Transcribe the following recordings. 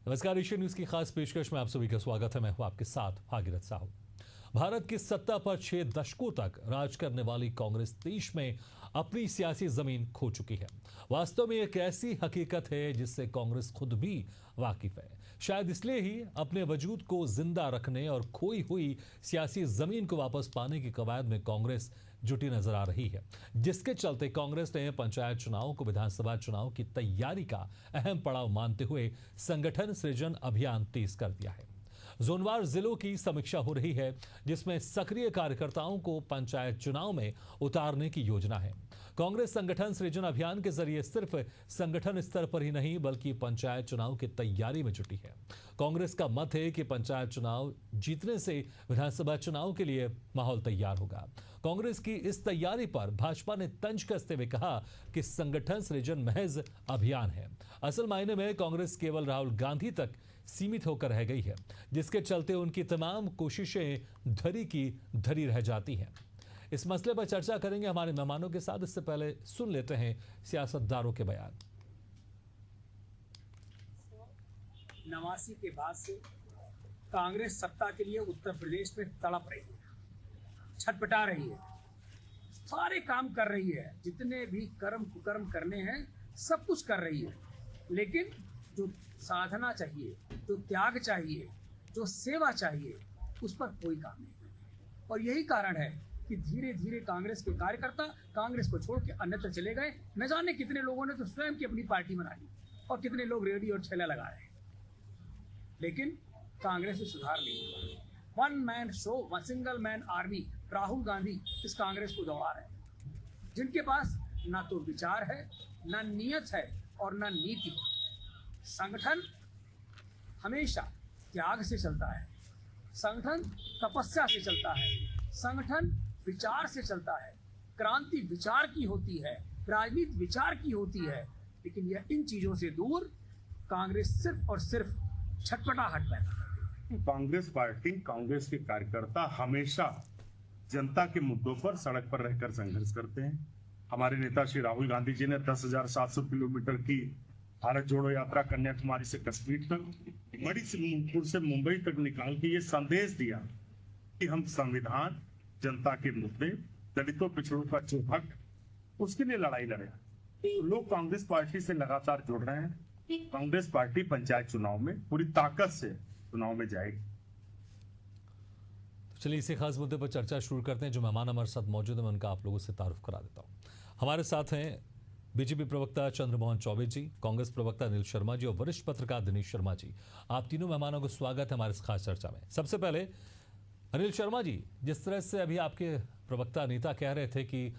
नमस्कार, Asian news की खास पेशकश में आप सभी का स्वागत है। मैं हूं आपके साथ भागीरथ साहू। भारत की सत्ता पर 6 दशकों तक राज करने वाली कांग्रेस देश में अपनी सियासी जमीन खो चुकी है। वास्तव में एक ऐसी हकीकत है जिससे कांग्रेस खुद भी वाकिफ है। शायद इसलिए ही अपने वजूद को जिंदा रखने और खोई हुई सियासी जमीन को वापस पाने की कवायद में कांग्रेस जुटी नजर आ रही है, जिसके चलते कांग्रेस ने पंचायत चुनाव को विधानसभा चुनाव की तैयारी का अहम पड़ाव मानते हुए संगठन सृजन अभियान तेज कर दिया है। जोनवार जिलों की समीक्षा हो रही है, जिसमें सक्रिय कार्यकर्ताओं को पंचायत चुनाव में उतारने की योजना है। कांग्रेस संगठन सृजन अभियान के जरिए सिर्फ संगठन स्तर पर ही नहीं बल्कि पंचायत चुनाव की तैयारी में जुटी है। कांग्रेस का मत है कि पंचायत चुनाव जीतने से विधानसभा चुनाव के लिए माहौल तैयार होगा। कांग्रेस की इस तैयारी पर भाजपा ने तंज कसते हुए कहा कि संगठन सृजन महज अभियान है। असल मायने में कांग्रेस केवल राहुल गांधी तक सीमित होकर रह गई है, जिसके चलते उनकी तमाम कोशिशें धरी की धरी रह जाती हैं। इस मसले पर चर्चा करेंगे हमारे मेहमानों के साथ। इससे पहले सुन लेते हैं सियासतदारों के बयान। 89 के बाद से कांग्रेस सत्ता के लिए उत्तर प्रदेश में तड़प रही है, छटपटा रही है, सारे काम कर रही है, जितने भी कर्म कुकर्म करने हैं सब कुछ कर रही है, लेकिन जो साधना चाहिए, जो त्याग चाहिए, जो सेवा चाहिए, उस पर कोई काम नहीं कर रही। और यही कारण है कि धीरे धीरे कांग्रेस के कार्यकर्ता कांग्रेस को छोड़ के अन्यत्र चले गए। न जाने कितने लोगों ने तो स्वयं की अपनी पार्टी बना ली और कितने लोग रेडी और ठेला लगा रहे हैं, लेकिन कांग्रेस में सुधार नहीं हुआ। One man show, one single man army Rahul Gandhi इस कांग्रेस को दौड़ा रहे हैं, जिनके पास ना तो विचार है, ना नीयत है और ना नीति है। संगठन हमेशा त्याग से चलता है, संगठन तपस्या से चलता है, संगठन विचार से चलता है। क्रांति विचार की होती है, राजनीति विचार की होती है, लेकिन यह इन चीजों से दूर कांग्रेस सिर्फ और सिर्फ छटपटाहट पैदा करती है। कांग्रेस पार्टी, कांग्रेस के कार्यकर्ता हमेशा जनता के मुद्दों पर सड़क पर रहकर संघर्ष करते हैं। हमारे नेता श्री राहुल गांधी जी ने 10,700 किलोमीटर की भारत जोड़ो यात्रा कन्याकुमारी से कश्मीर तक, मणिपुर से मुंबई तक निकाल के ये संदेश दिया कि हम संविधान, जनता के मुद्दे, दलितों पिछड़ों का जो हक, उसके लिए लड़ाई लड़े। तो लोग कांग्रेस पार्टी से लगातार जुड़ रहे हैं। कांग्रेस पार्टी पंचायत चुनाव में पूरी ताकत से चुनाव में जाएगी। तो चलिए इसी खास मुद्दे पर चर्चा शुरू करते हैं। जो मेहमान हमारे साथ मौजूद है मैं उनका आप लोगों से तारुफ करा देता हूँ। हमारे साथ हैं बीजेपी प्रवक्ता चंद्रमोहन चौबे जी, कांग्रेस प्रवक्ता अनिल शर्मा जी और वरिष्ठ पत्रकार दिनेश शर्मा जी। आप तीनों मेहमानों को स्वागत है हमारे इस खास चर्चा में। सबसे पहले अनिल शर्मा जी, जिस तरह से अभी आपके प्रवक्ता नेता कह रहे थे कि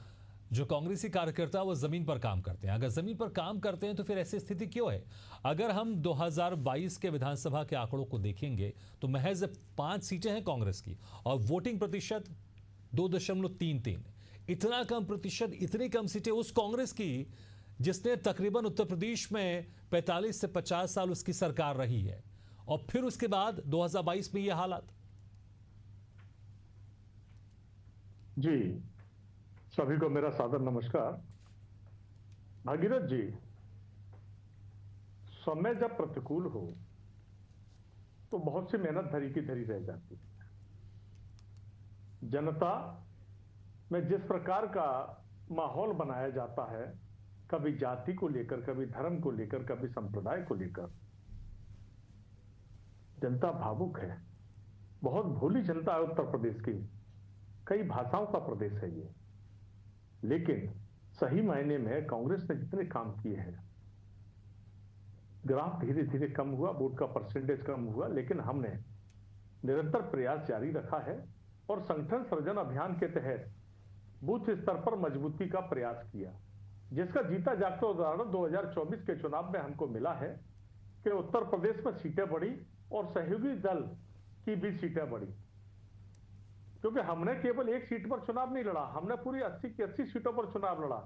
जो कांग्रेसी कार्यकर्ता वो जमीन पर काम करते हैं, अगर जमीन पर काम करते हैं तो फिर ऐसी स्थिति क्यों है? अगर हम 2022 के विधानसभा के आंकड़ों को देखेंगे तो महज 5 सीटें हैं कांग्रेस की और वोटिंग प्रतिशत 2.33। इतना कम प्रतिशत, इतनी कम सीटें उस कांग्रेस की जिसने तकरीबन उत्तर प्रदेश में 45 से 50 साल उसकी सरकार रही है, और फिर उसके बाद 2022 में यह हालात। जी, सभी को मेरा सादर नमस्कार। भागीरथ जी, समय जब प्रतिकूल हो तो बहुत सी मेहनत धरी की धरी रह जाती है। जनता में जिस प्रकार का माहौल बनाया जाता है, कभी जाति को लेकर, कभी धर्म को लेकर, कभी संप्रदाय को लेकर, जनता भावुक है। बहुत भोली जनता है उत्तर प्रदेश की, कई भाषाओं का प्रदेश है ये। लेकिन सही मायने में कांग्रेस ने जितने काम किए हैं, ग्राफ धीरे धीरे कम हुआ, वोट का परसेंटेज कम हुआ, लेकिन हमने निरंतर प्रयास जारी रखा है और संगठन सृजन अभियान के तहत बूथ स्तर पर मजबूती का प्रयास किया, जिसका जीता जागता उदाहरण 2024 के चुनाव में हमको मिला है कि उत्तर प्रदेश में सीटें बढ़ी और सहयोगी दल की भी सीटें बढ़ी। क्योंकि हमने केवल एक सीट पर चुनाव नहीं लड़ा, हमने पूरी 80 की 80 सीटों पर चुनाव लड़ा,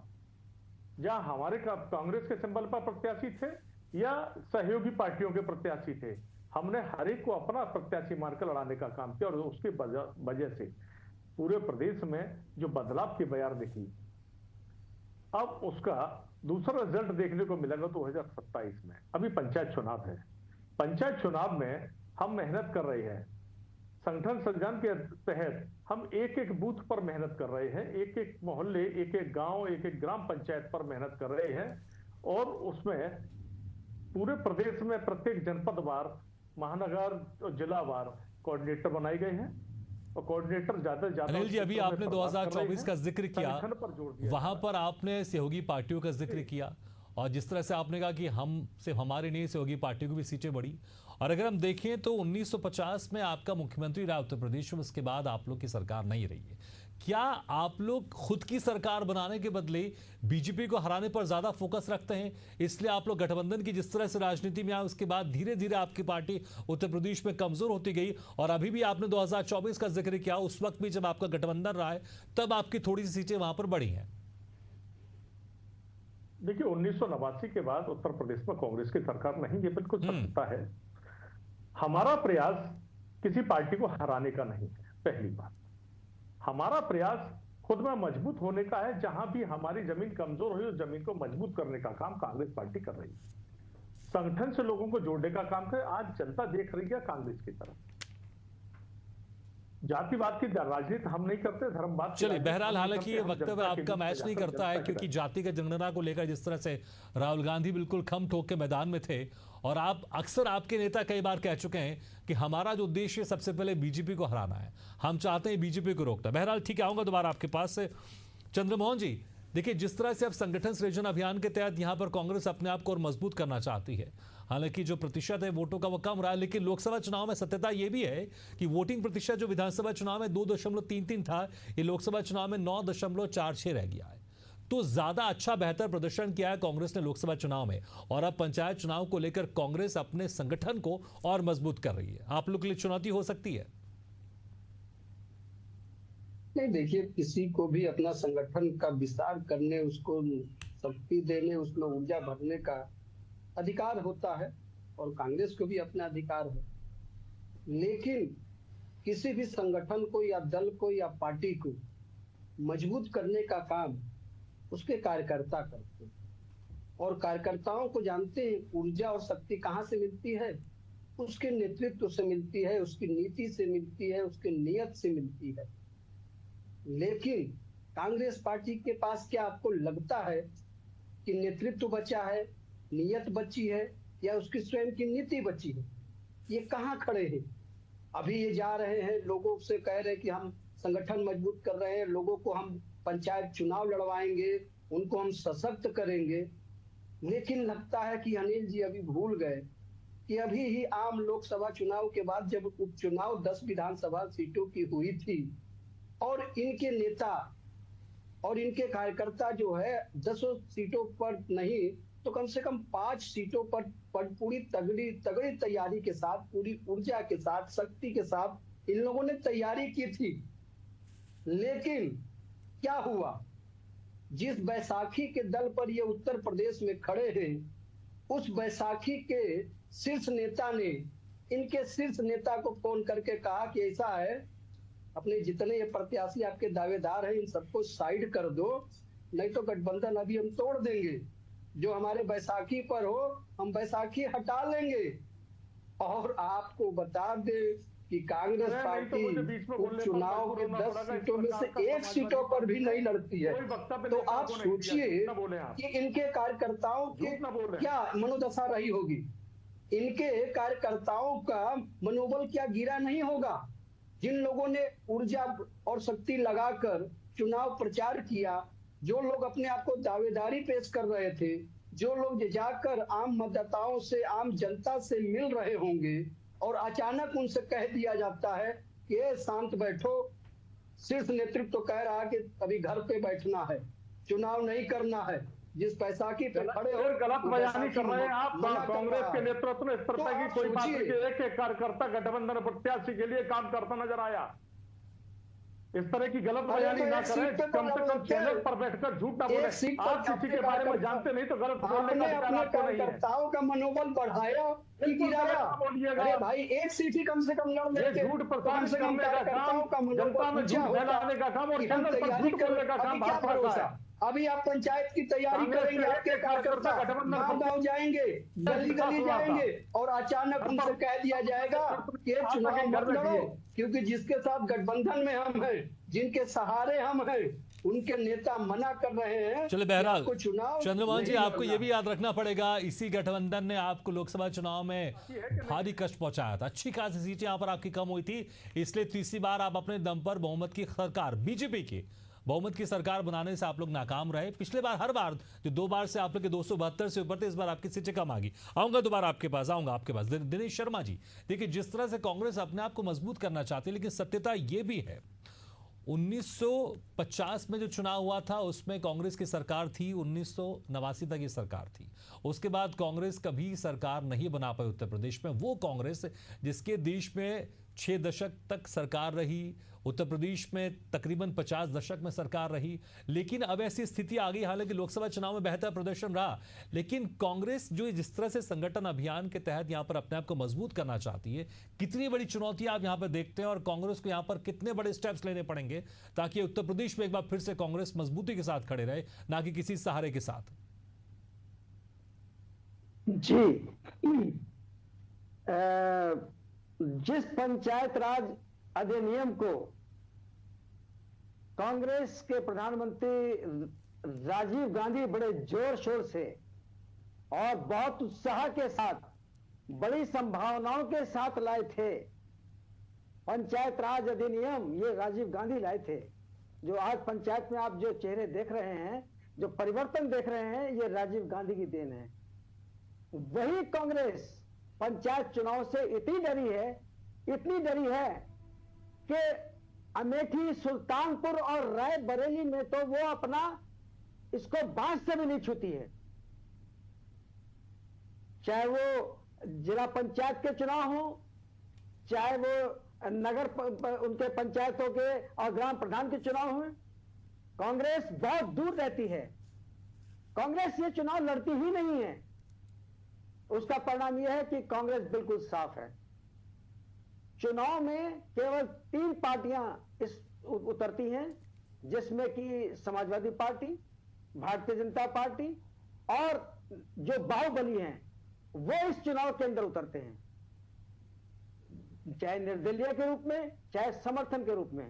जहां हमारे कांग्रेस के सिंबल पर प्रत्याशी थे या सहयोगी पार्टियों के प्रत्याशी थे। हमने हर एक को अपना प्रत्याशी मानकर लड़ाने का काम किया और उसकी वजह से पूरे प्रदेश में जो बदलाव की बयार दिखी, अब उसका दूसरा रिजल्ट देखने को मिलेगा 2027 में। अभी पंचायत चुनाव है, पंचायत चुनाव में हम मेहनत कर रहे हैं। संगठन संजान के तहत हम एक एक बूथ पर मेहनत कर रहे हैं, एक एक मोहल्ले, एक एक गांव, एक एक ग्राम पंचायत पर मेहनत कर रहे हैं। और उसमें पूरे प्रदेश में प्रत्येक जनपद वार, महानगर और जिला वार कोऑर्डिनेटर बनाए गए हैं। और कोऑर्डिनेटर ज्यादा से ज्यादा अनिल जी, अभी आपने 2024 का जिक्र किया, वहां पर आपने सहयोगी पार्टियों का जिक्र किया, और जिस तरह से आपने कहा कि हम सिर्फ हमारे नहीं, सहयोगी पार्टियों की भी सीटें बढ़ी। और अगर हम देखें तो 1950 में आपका मुख्यमंत्री रहा उत्तर प्रदेश में, उसके बाद आप लोग की सरकार नहीं रही है। क्या आप लोग खुद की सरकार बनाने के बदले बीजेपी को हराने पर ज्यादा फोकस रखते हैं, इसलिए आप लोग गठबंधन की जिस तरह से राजनीति में आए, उसके बाद धीरे धीरे आपकी पार्टी उत्तर प्रदेश में कमजोर होती गई, और अभी भी आपने 2024 का जिक्र किया, उस वक्त भी जब आपका गठबंधन रहा है तब आपकी थोड़ी सी सीटें वहां पर बढ़ी हैं। देखिए, 1989 के बाद उत्तर प्रदेश में कांग्रेस की सरकार नहीं, ये बिल्कुल सत्ता है। हमारा प्रयास किसी पार्टी को हराने का नहीं है। पहली बात, हमारा प्रयास खुद में मजबूत होने का है। जहां भी हमारी जमीन कमजोर हुई, उस जमीन को मजबूत करने का काम कांग्रेस पार्टी कर रही है। संगठन से लोगों को जोड़ने का काम करे। आज जनता देख रही है कांग्रेस की तरफ। जातिवाद की राजनीति हम नहीं करते, धर्मवाद। चलिए, बहरहाल हालांकि ये वक्तव्य आपका मैच नहीं करता है, क्योंकि जातिगत जनगणना को लेकर जिस तरह से राहुल गांधी बिल्कुल खम ठोक के मैदान में थे, और आप अक्सर, आपके नेता कई बार कह चुके हैं कि हमारा जो उद्देश्य है सबसे पहले बीजेपी को हराना है, हम चाहते हैं बीजेपी को रोकना। बहरहाल ठीक है, आऊंगा दोबारा आपके पास से। चंद्रमोहन जी, देखिए, जिस तरह से अब संगठन सृजन अभियान के तहत यहां पर कांग्रेस अपने आप को और मजबूत करना चाहती है, हालांकि जो प्रतिशत है वोटों का वो कम रहा है, लेकिन लोकसभा चुनाव में सत्यता ये भी है कि वोटिंग प्रतिशत जो विधानसभा चुनाव में 2.33 था, ये लोकसभा चुनाव में 9.46 रह गया है। तो ज्यादा अच्छा, बेहतर प्रदर्शन किया है कांग्रेस ने लोकसभा चुनाव में, और अब पंचायत चुनाव को लेकर कांग्रेस अपने संगठन को और मजबूत कर रही है। आप लोग के लिए चुनौती हो सकती है? नहीं, देखिए, किसी को भी अपना संगठन का विस्तार करने, उसको शक्ति देने, उसमें ऊर्जा भरने का अधिकार होता है, और कांग्रेस को भी अपना अधिकार है। लेकिन किसी भी संगठन को या दल को या पार्टी को मजबूत करने का काम उसके कार्यकर्ता करते हैं, और कार्यकर्ताओं को जानते हैं ऊर्जा और शक्ति कहाँ से मिलती है। उसके नेतृत्व से मिलती है, उसकी नीति से मिलती है, उसके नियत से मिलती है। लेकिन कांग्रेस पार्टी के पास क्या आपको लगता है कि नेतृत्व बचा है, नियत बची है, या उसकी स्वयं की नीति बची है? ये कहाँ खड़े हैं? अभी ये जा रहे हैं, लोगों से कह रहे हैं कि हम संगठन मजबूत कर रहे हैं, लोगों को हम पंचायत चुनाव लड़वाएंगे, उनको हम सशक्त करेंगे। लेकिन लगता है कि अनिल जी अभी भूल गए कि अभी ही आम लोकसभा चुनाव के बाद जब उपचुनाव 10 विधानसभा सीटों की हुई थी, और इनके नेता और इनके कार्यकर्ता जो है 10 सीटों पर नहीं तो कम से कम 5 सीटों पर पूरी तगड़ी तैयारी के साथ, पूरी ऊर्जा के साथ, शक्ति के साथ इन लोगों ने तैयारी की थी। लेकिन क्या हुआ? जिस बैसाखी के दल पर ये उत्तर प्रदेश में खड़े हैं, उस बैसाखी के शीर्ष नेता ने इनके शीर्ष नेता को फोन करके कहा कि ऐसा है, अपने जितने ये प्रत्याशी आपके दावेदार हैं इन सबको साइड कर दो, नहीं तो गठबंधन अभी हम तोड़ देंगे। जो हमारे बैसाखी पर हो हम बैसाखी हटा लेंगे। और आपको बता दे कि कांग्रेस पार्टी उपचुनाव के 10 सीटों में से 1 सीटों पर भी नहीं लड़ती है। तो आप सोचिए कि इनके कार्यकर्ताओं की क्या मनोदशा रही होगी, इनके कार्यकर्ताओं का मनोबल क्या गिरा नहीं होगा। जिन लोगों ने ऊर्जा और शक्ति लगाकर चुनाव प्रचार किया, जो लोग अपने आप को दावेदारी पेश कर रहे थे, जो लोग जाकर आम मतदाताओं से, आम जनता से मिल रहे होंगे, और अचानक उनसे कह दिया जाता है कि ये शांत बैठो, शीर्ष नेतृत्व तो कह रहा है कि अभी घर पे बैठना है, चुनाव नहीं करना है। जिस बैसाखी पे खड़े हो, गलत बयानी कर रहे हैं आप। कांग्रेस के नेतृत्व में इस तरह की कोई बात नहीं है कि एक कार्यकर्ता गठबंधन प्रत्याशी के लिए काम करता नजर आया। इस तरह की गलत बयानी ना करें, कम से कम चैनल पर बैठकर झूठ ना बोले। आप किसी के बारे में जानते नहीं तो गलत बोलने का अधिकार आपको नहीं है। कार्यकर्ताओं का मनोबल बढ़ाया कि गिराया? अरे भाई, 1 सीट ही कम से कम लड़ लेते। झूठ प्रसारित करने का काम, जनता में झूठ फैलाने का काम और चैनल पर झूठ बोलने का काम भाजपा का है। अभी आप पंचायत की तैयारी कांग्रेस करेंगे, के आपके एक कार्यकर्ता कार्यकर्ता गठबंधन गांव-गांव जाएंगे, गली-गली जाएंगे और अचानक उनसे कह दिया जाएगा कि ये चुनाव मत लड़ो, क्योंकि जिसके साथ गठबंधन में हम हैं, जिनके सहारे हम हैं, उनके नेता मना कर रहे हैं। चलो बहरहाल आपको चुनाव चंद्रमोहन जी, नहीं आपको लड़ना। ये भी याद रखना पड़ेगा, इसी गठबंधन ने आपको लोकसभा चुनाव में भारी कष्ट पहुंचाया था। अच्छी खासी सीटें यहां पर आपकी कम हुई थी, इसलिए तीसरी बार आप अपने दम पर बहुमत की सरकार, बीजेपी की बहुमत की सरकार बनाने से आप लोग नाकाम रहे। पिछले बार हर बार जो 2 बार से आप लोग के 272 से ऊपर थे, इस बार आपकी सीटें कम आ गई। आऊंगा दोबारा आपके पास, आऊंगा आपके पास। दिनेश शर्मा जी, देखिए जिस तरह से कांग्रेस अपने आप को मजबूत करना चाहती है, लेकिन सत्यता ये भी है 1950 में जो चुनाव हुआ था उसमें कांग्रेस की सरकार थी, 1989 तक ये सरकार थी। उसके बाद कांग्रेस कभी सरकार नहीं बना पाई उत्तर प्रदेश में। वो कांग्रेस जिसके देश में 6 दशक तक सरकार रही, उत्तर प्रदेश में तकरीबन 50 दशक में सरकार रही, लेकिन अब ऐसी स्थिति आ गई, हालांकि लोकसभा चुनाव में बेहतर प्रदर्शन रहा, लेकिन कांग्रेस जो जिस तरह से संगठन अभियान के तहत यहां पर अपने आप को मजबूत करना चाहती है, कितनी बड़ी चुनौती आप यहां पर देखते हैं और कांग्रेस को यहां पर कितने बड़े स्टेप्स लेने पड़ेंगे ताकि उत्तर प्रदेश में एक बार फिर से कांग्रेस मजबूती के साथ खड़े रहे, ना कि किसी सहारे के साथ। जी, जिस पंचायत राज अधिनियम को कांग्रेस के प्रधानमंत्री राजीव गांधी बड़े जोर शोर से और बहुत उत्साह के साथ, बड़ी संभावनाओं के साथ लाए थे, पंचायत राज अधिनियम ये राजीव गांधी लाए थे। जो आज पंचायत में आप जो चेहरे देख रहे हैं, जो परिवर्तन देख रहे हैं, ये राजीव गांधी की देन है। वही कांग्रेस पंचायत चुनाव से इतनी डरी है कि अमेठी, सुल्तानपुर और रायबरेली में तो वो अपना इसको बांस से भी नहीं छूती है। चाहे वो जिला पंचायत के चुनाव हो, चाहे वो उनके पंचायतों के और ग्राम प्रधान के चुनाव हो, कांग्रेस बहुत दूर रहती है। कांग्रेस ये चुनाव लड़ती ही नहीं है। उसका परिणाम यह है कि कांग्रेस बिल्कुल साफ है। चुनाव में केवल 3 पार्टियां उतरती हैं, जिसमें कि समाजवादी पार्टी, भारतीय जनता पार्टी और जो बाहुबली हैं, वो इस चुनाव के अंदर उतरते हैं, चाहे निर्दलीय के रूप में, चाहे समर्थन के रूप में।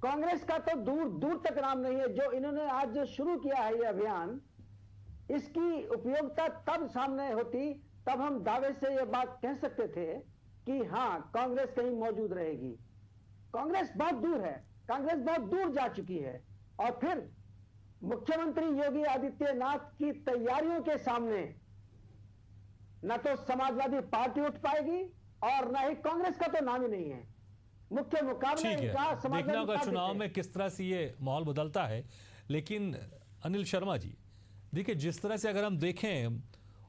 कांग्रेस का तो दूर दूर तक नाम नहीं है। जो इन्होंने आज जो शुरू किया है ये अभियान, इसकी उपयोगिता तब सामने होती, तब हम दावे से ये बात कह सकते थे कि हां, कांग्रेस कहीं मौजूद रहेगी। कांग्रेस बहुत दूर है, कांग्रेस बहुत दूर जा चुकी है। और फिर मुख्यमंत्री योगी आदित्यनाथ की तैयारियों के सामने न तो समाजवादी पार्टी उठ पाएगी और न ही कांग्रेस का तो नाम ही नहीं है। मुख्य मुकाबला ठीक है, इनका देखना समाजवादी होगा पार्टी चुनाव से। में किस तरह से ये माहौल बदलता है। लेकिन अनिल शर्मा जी, देखिए जिस तरह से अगर हम देखें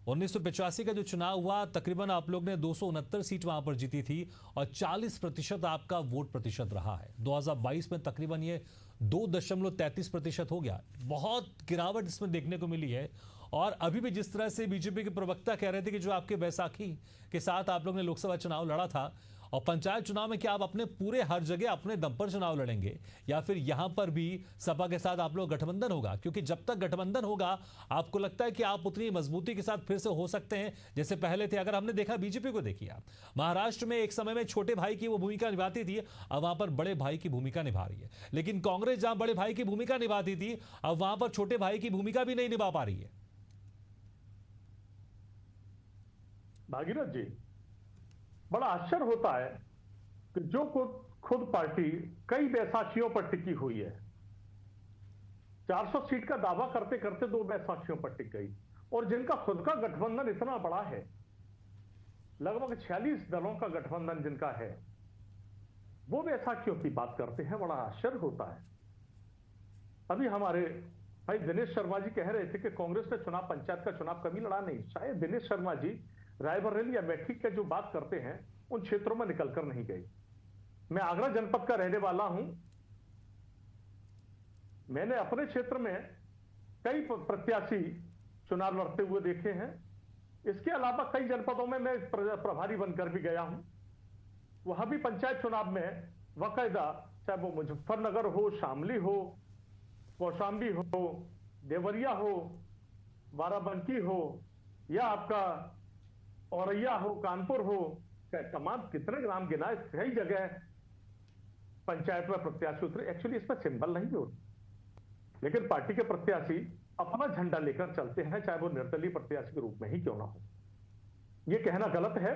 1985 का जो चुनाव हुआ, तकरीबन आप लोग ने 269 सीट वहां पर जीती थी और 40% आपका वोट प्रतिशत रहा है। 2022 में तकरीबन ये 2.33% हो गया। बहुत गिरावट इसमें देखने को मिली है। और अभी भी जिस तरह से बीजेपी के प्रवक्ता कह रहे थे कि जो आपके बैसाखी के साथ आप लोग ने लोकसभा चुनाव लड़ा था और पंचायत चुनाव में क्या आप अपने पूरे हर जगह अपने दम पर चुनाव लड़ेंगे या फिर यहां पर भी सपा के साथ आप लोग गठबंधन होगा? क्योंकि जब तक गठबंधन होगा, आपको लगता है कि आप उतनी मजबूती के साथ फिर से हो सकते हैं जैसे पहले थे? अगर हमने देखा, बीजेपी को देखिए आप, महाराष्ट्र में एक समय में छोटे भाई की वो भूमिका निभाती थी, अब वहां पर बड़े भाई की भूमिका निभा रही है। लेकिन कांग्रेस जहां बड़े भाई की भूमिका निभाती थी, अब वहां पर छोटे भाई की भूमिका भी नहीं निभा पा रही है। भागीरथ जी, बड़ा आश्चर्य होता है कि जो खुद पार्टी कई बैसाखियों पर टिकी हुई है, 400 सीट का दावा करते करते 2 बैसाखियों पर टिक गई, और जिनका खुद का गठबंधन इतना बड़ा है, लगभग 46 दलों का गठबंधन जिनका है, वो बैसाखियों की बात करते हैं। बड़ा आश्चर्य होता है। अभी हमारे भाई दिनेश शर्मा जी कह रहे थे कि कांग्रेस ने चुनाव, पंचायत का चुनाव कभी लड़ा नहीं। शायद दिनेश शर्मा जी रायबरेली या अमेठी का जो बात करते हैं, उन क्षेत्रों में निकलकर नहीं गई। मैं आगरा जनपद का रहने वाला हूं। मैंने अपने क्षेत्र में कई प्रत्याशी चुनाव लड़ते हुए देखे हैं। इसके अलावा कई जनपदों में मैं प्रभारी बनकर भी गया हूं। वहां भी पंचायत चुनाव में बाकायदा, चाहे वो मुजफ्फरनगर हो, शामली हो, कौशाम्बी हो, देवरिया हो, बाराबंकी हो, या आपका औरैया हो, कानपुर हो, तमाम कितने ग्राम गिना, कई जगह पंचायत में प्रत्याशी उतरे। एक्चुअली इसमें सिंबल नहीं होती, लेकिन पार्टी के प्रत्याशी अपना झंडा लेकर चलते हैं, चाहे वो निर्दलीय प्रत्याशी के रूप में ही क्यों ना हो। यह कहना गलत है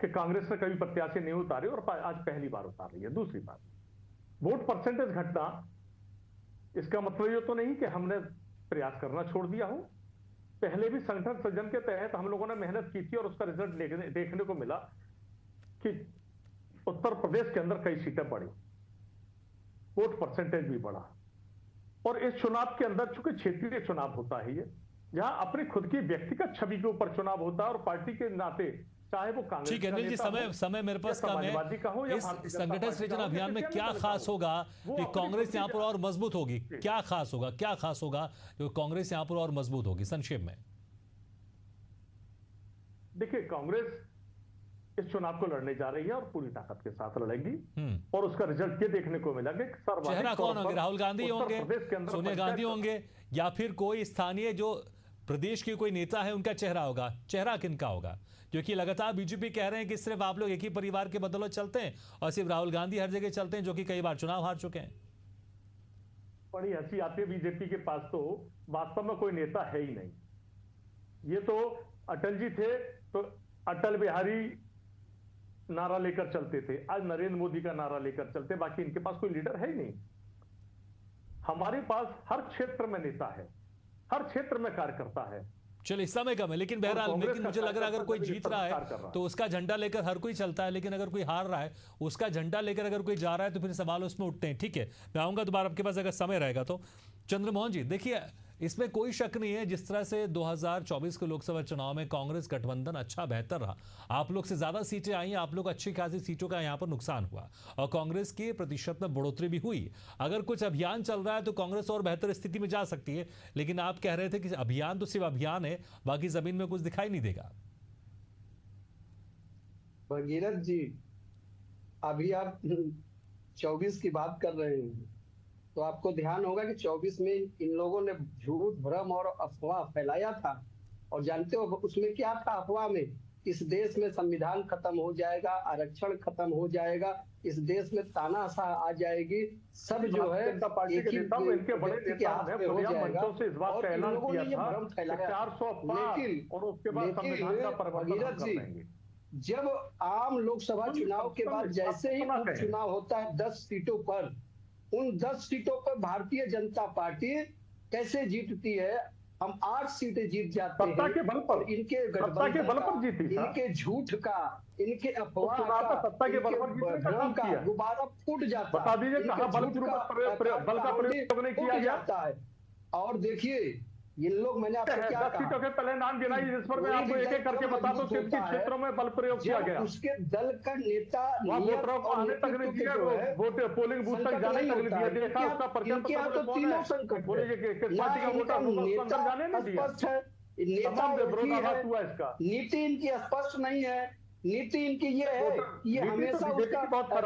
कि कांग्रेस ने कभी प्रत्याशी नहीं उतारे और आज पहली बार उतार रही है। दूसरी बात, वोट परसेंटेज घटना, इसका मतलब ये तो नहीं कि हमने प्रयास करना छोड़ दिया हो। पहले भी संगठन सृजन के तहत हम लोगों ने मेहनत की थी और उसका रिजल्ट देखने को मिला कि उत्तर प्रदेश के अंदर कई सीटें बढ़ी, वोट परसेंटेज भी बढ़ा। और इस चुनाव के अंदर चूंकि क्षेत्रीय चुनाव होता है, ये जहां अपनी खुद की व्यक्तिगत छवि के ऊपर चुनाव होता है और पार्टी के नाते, चाहे वो कांग्रेस, ठीक है अनिल जी, समय मेरे पास कम है। इस संगठन सृजन अभियान में क्या खास होगा कि कांग्रेस यहां पर और मजबूत होगी? क्या खास होगा जो कांग्रेस यहां पर और मजबूत होगी, संक्षेप में? देखिए, कांग्रेस इस चुनाव को लड़ने जा रही है और पूरी ताकत के साथ लड़ेगी और उसका रिजल्ट ये देखने को मिला कि चेहरा कौन होंगे? राहुल गांधी होंगे, सोनिया गांधी होंगे, या फिर कोई स्थानीय जो प्रदेश के कोई नेता है उनका चेहरा होगा? चेहरा किनका होगा? क्योंकि लगातार बीजेपी कह रहे हैं कि सिर्फ आप लोग एक ही परिवार के बदौलत चलते हैं और सिर्फ राहुल गांधी हर जगह चलते हैं, जो कि कई बार चुनाव हार चुके हैं। बड़ी हंसी आती है, बीजेपी के पास तो वास्तव में कोई नेता है ही नहीं। ये तो अटल जी थे तो अटल बिहारी नारा लेकर चलते थे, आज नरेंद्र मोदी का नारा लेकर चलते, बाकी इनके पास कोई लीडर है ही नहीं। हमारे पास हर क्षेत्र में नेता है, हर क्षेत्र में कार्यकर्ता है। चलिए, समय कम है, लेकिन बहरहाल मुझे लग रहा है अगर कोई जीत रहा है तो उसका झंडा लेकर हर कोई चलता है, लेकिन अगर कोई हार रहा है उसका झंडा लेकर अगर कोई जा रहा है तो फिर सवाल उसमें उठते हैं। ठीक है, मैं आऊंगा दोबारा आपके पास अगर समय रहेगा तो। चंद्रमोहन जी, देखिए, इसमें कोई शक नहीं है, जिस तरह से 2024 के लोकसभा चुनाव में कांग्रेस गठबंधन अच्छा बेहतर रहा, आप लोग से ज्यादा सीटें आई, आप लोग अच्छी खासी सीटों का यहां पर नुकसान हुआ और कांग्रेस के प्रतिशत में बढ़ोतरी भी हुई। अगर कुछ अभियान चल रहा है तो कांग्रेस और बेहतर स्थिति में जा सकती है, लेकिन आप कह रहे थे कि अभियान तो सिर्फ अभियान है, बाकी जमीन में कुछ दिखाई नहीं देगा। भगीरथ जी, अभी आप 24 की बात कर रहे हैं तो आपको ध्यान होगा कि 24 में इन लोगों ने झूठ, भ्रम और अफवाह फैलाया था। और जानते हो उसमें क्या था अफवाह में? इस देश में संविधान खत्म हो जाएगा, आरक्षण खत्म हो जाएगा, इस देश में तानाशाह आ जाएगी, सब जो है एक ही इनके बड़े के हाथ में हो जाएगा। से इस बात का ऐलान किया था, भ्रम फैलाया। 400 पार और उसके बाद संविधान का परिवर्तन कर देंगे। जब आम लोकसभा चुनाव के बाद जैसे ही उपचुनाव होता है 10 सीटों पर, उन 10 सीटों पर भारतीय जनता पार्टी कैसे जीतती है? हम 8 सीटें जीत जाते हैं। सत्ता के बल पर, इनके सत्ता के बल पर जीती, इनके झूठ का, इनके अफवाह का, सत्ता के बल पर भ्रम का गुब्बारा फूट जाता है। बता दीजिए कहां बल का प्रयोग नहीं किया जाता है। और देखिए, ये लोग, मैंने आपसे क्या कहा, सीटों के पहले नाम गिनाई, जिस पर मैं आपको एक एक करके बता दूं किन किन क्षेत्रों में बल प्रयोग किया गया। उसके दल का नेता वोटरों को आने तक नहीं दिया, वोट पोलिंग बूथ तक जाने तक नहीं दिया, देखा उसका पर्चा तो तीनों संकट पार्टी का वोटर अंदर जाने नहीं दिया। नेता हुआ इसका, नीति इनकी स्पष्ट नहीं है। नीति इनकी ये है, ये हमेशा उसका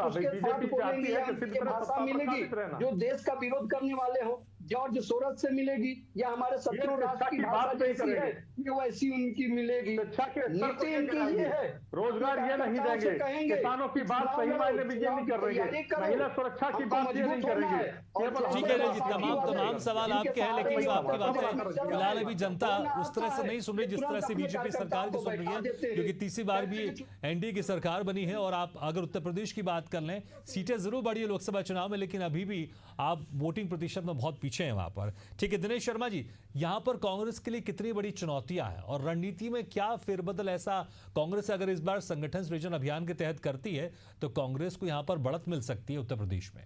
उसके साथ बोलेंगे, या भाषा मिलेगी जो देश का विरोध करने वाले हो, जॉर्ज सोरस से मिलेगी, या हमारे शत्रु राष्ट्र की भाषा जैसी है ये वैसी उनकी मिलेगी। नीति इनकी ये है, रोजगार ये नहीं देंगे, किसानों की बात सही मायने में ये नहीं कर रहे हैं, महिला सुरक्षा की बात ये नहीं करेंगे। ठीक है जी, तमाम सवाल आपके हैं, लेकिन जो आपकी बातें फिलहाल अभी जनता उस तरह से नहीं सुन रही जिस तरह से बीजेपी सरकार की सुन रही है, क्योंकि तीसरी बार भी एनडीए की सरकार बनी है। और आप अगर उत्तर प्रदेश की बात कर लें, सीटें जरूर बढ़ी है लोकसभा चुनाव में, लेकिन अभी भी आप वोटिंग प्रतिशत में बहुत पीछे हैं वहां पर। ठीक है, दिनेश शर्मा जी, यहां पर कांग्रेस के लिए कितनी बड़ी चुनौतियां हैं और रणनीति में क्या फेरबदल ऐसा कांग्रेस अगर इस बार संगठन सृजन अभियान के तहत करती है तो कांग्रेस को यहां पर बढ़त मिल सकती है उत्तर प्रदेश में?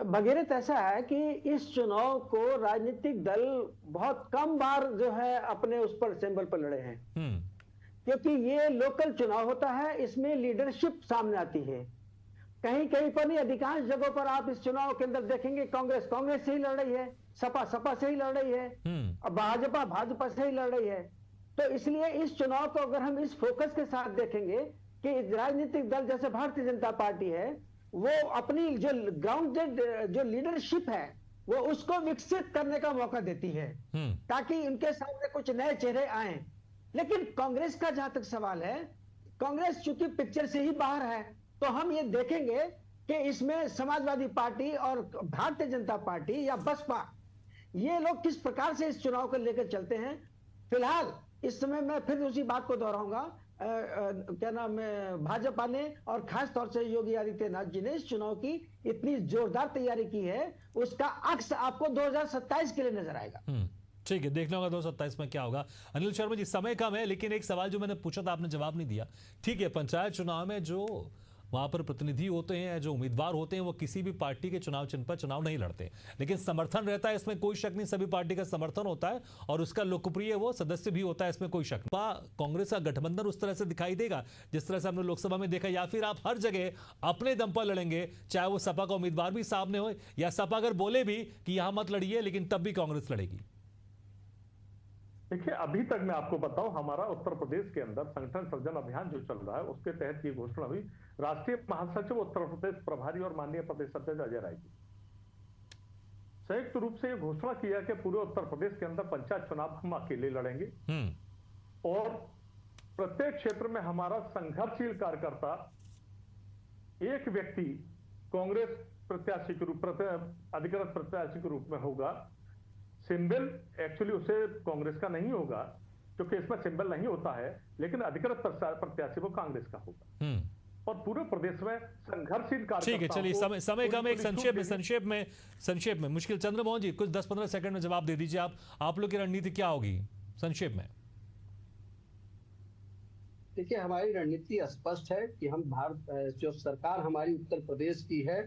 भगीरथ, ऐसा है कि इस चुनाव को राजनीतिक दल बहुत कम बार जो है अपने उस पर सिंबल पर लड़े हैं, क्योंकि ये लोकल चुनाव होता है, इसमें लीडरशिप सामने आती है। कहीं कहीं पर नहीं, अधिकांश जगहों पर आप इस चुनाव के अंदर देखेंगे कांग्रेस से ही लड़ रही है, सपा से ही लड़ रही है, और भाजपा से ही लड़ रही है। तो इसलिए इस चुनाव को अगर हम इस फोकस के साथ देखेंगे कि राजनीतिक दल जैसे भारतीय जनता पार्टी है, वो अपनी जो ग्राउंडेड जो लीडरशिप है वो उसको विकसित करने का मौका देती है ताकि उनके सामने कुछ नए चेहरे आए। लेकिन कांग्रेस का जहां तक सवाल है, कांग्रेस चूंकि पिक्चर से ही बाहर है, तो हम ये देखेंगे कि इसमें समाजवादी पार्टी और भारतीय जनता पार्टी या बसपा, ये लोग किस प्रकार से इस चुनाव को लेकर चलते हैं। फिलहाल इस समय मैं फिर उसी बात को दोहराऊंगा, क्या नाम है, भाजपा ने और खास तौर से योगी आदित्यनाथ जी ने इस चुनाव की इतनी जोरदार तैयारी की है, उसका अक्स आपको 2027 के लिए नजर आएगा। ठीक है, देखना होगा 2027 में क्या होगा। अनिल शर्मा जी, समय कम है, लेकिन एक सवाल जो मैंने पूछा था आपने जवाब नहीं दिया। ठीक है, पंचायत चुनाव में जो वहां पर प्रतिनिधि होते हैं, जो उम्मीदवार होते हैं, वो किसी भी पार्टी के चुनाव चिन्ह पर चुनाव नहीं लड़ते, लेकिन समर्थन रहता है, इसमें कोई शक नहीं। सभी पार्टी का समर्थन होता है और उसका लोकप्रिय वो सदस्य भी होता है, इसमें कोई शक नहीं। कांग्रेस का गठबंधन उस तरह से दिखाई देगा जिस तरह से हमने लोकसभा में देखा, या फिर आप हर जगह अपने दम पर लड़ेंगे, चाहे वो सपा का उम्मीदवार भी सामने हो या सपा अगर बोले भी कि यहां मत लड़िए, लेकिन तब भी कांग्रेस लड़ेगी? देखिए, अभी तक मैं आपको बताऊं, हमारा उत्तर प्रदेश के अंदर संगठन सृजन अभियान जो चल रहा है, उसके तहत ये घोषणा हुई राष्ट्रीय महासचिव उत्तर प्रदेश प्रभारी और माननीय प्रदेश अध्यक्ष अजय राय जी संयुक्त रूप से ये घोषणा किया कि पूरे उत्तर प्रदेश के अंदर पंचायत चुनाव हम अकेले लड़ेंगे और प्रत्येक क्षेत्र में हमारा संघर्षशील कार्यकर्ता एक व्यक्ति कांग्रेस प्रत्याशी के रूप, अधिकृत प्रत्याशी के रूप में होगा। सिंबल एक्चुअली उसे कांग्रेस का नहीं होगा क्योंकि इसमें सिंबल नहीं होता है, लेकिन अधिकृत प्रत्याशी वो कांग्रेस का होगा और पूरे प्रदेश में संघर्षशील कार्यकर्ता। ठीक है, चलिए, समय कम, एक संक्षेप में मुश्किल चंद्रमोहन जी कुछ 10-15 सेकंड में जवाब दे दीजिए। आप लोग की रणनीति क्या होगी संक्षेप में? देखिए, हमारी रणनीति स्पष्ट है कि हम जो सरकार हमारी उत्तर प्रदेश की है,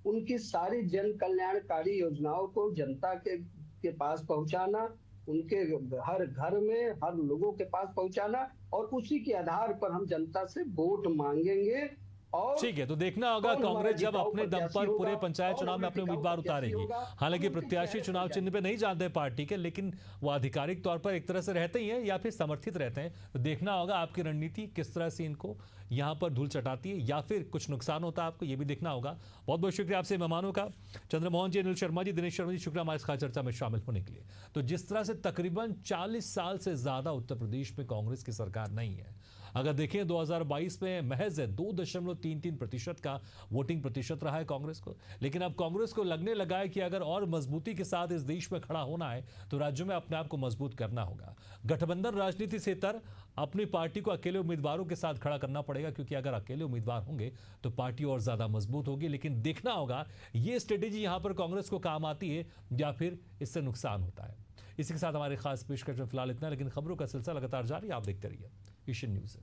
उनकी सारी जन कल्याणकारी योजनाओं को जनता के पास पहुंचाना, उनके हर घर में हर लोगों के पास पहुंचाना और उसी के आधार पर हम जनता से वोट मांगेंगे। और ठीक है, तो देखना होगा कांग्रेस जब अपने दम पर पूरे पंचायत चुनाव में अपने उम्मीदवार उतारेगी। हालांकि प्रत्याशी चुनाव चिन्ह पे नहीं जानते पार्टी के, लेकिन वो आधिकारिक तौर पर एक तरह से रहते ही हैं या फिर समर्थित रहते हैं। तो देखना होगा आपकी रणनीति किस तरह से इनको यहां पर धूल चटाती है या फिर कुछ नुकसान होता है, आपको ये भी देखना होगा। बहुत बहुत शुक्रिया आपसे मेहमानों का, चंद्रमोहन जी, अनिल शर्मा जी, दिनेश शर्मा जी, शुक्रिया हमारे इस खास चर्चा में शामिल होने के लिए। तो जिस तरह से तकरीबन 40 साल से ज्यादा उत्तर प्रदेश में कांग्रेस की सरकार नहीं है, अगर देखें 2022 में महज 2.33% का वोटिंग प्रतिशत रहा है कांग्रेस को, लेकिन अब कांग्रेस को लगने लगा है कि अगर और मजबूती के साथ इस देश में खड़ा होना है तो राज्यों में अपने आप को मजबूत करना होगा। गठबंधन राजनीति से तर अपनी पार्टी को अकेले उम्मीदवारों के साथ खड़ा करना पड़ेगा, क्योंकि अगर अकेले उम्मीदवार होंगे तो पार्टी और ज्यादा मजबूत होगी। लेकिन देखना होगा ये स्ट्रेटेजी यहां पर कांग्रेस को काम आती है या फिर इससे नुकसान होता है। इसी के साथ हमारे खास पेशकश में फिलहाल इतना, लेकिन खबरों का सिलसिला लगातार जारी, आप देखते रहिए एशियन न्यूज़।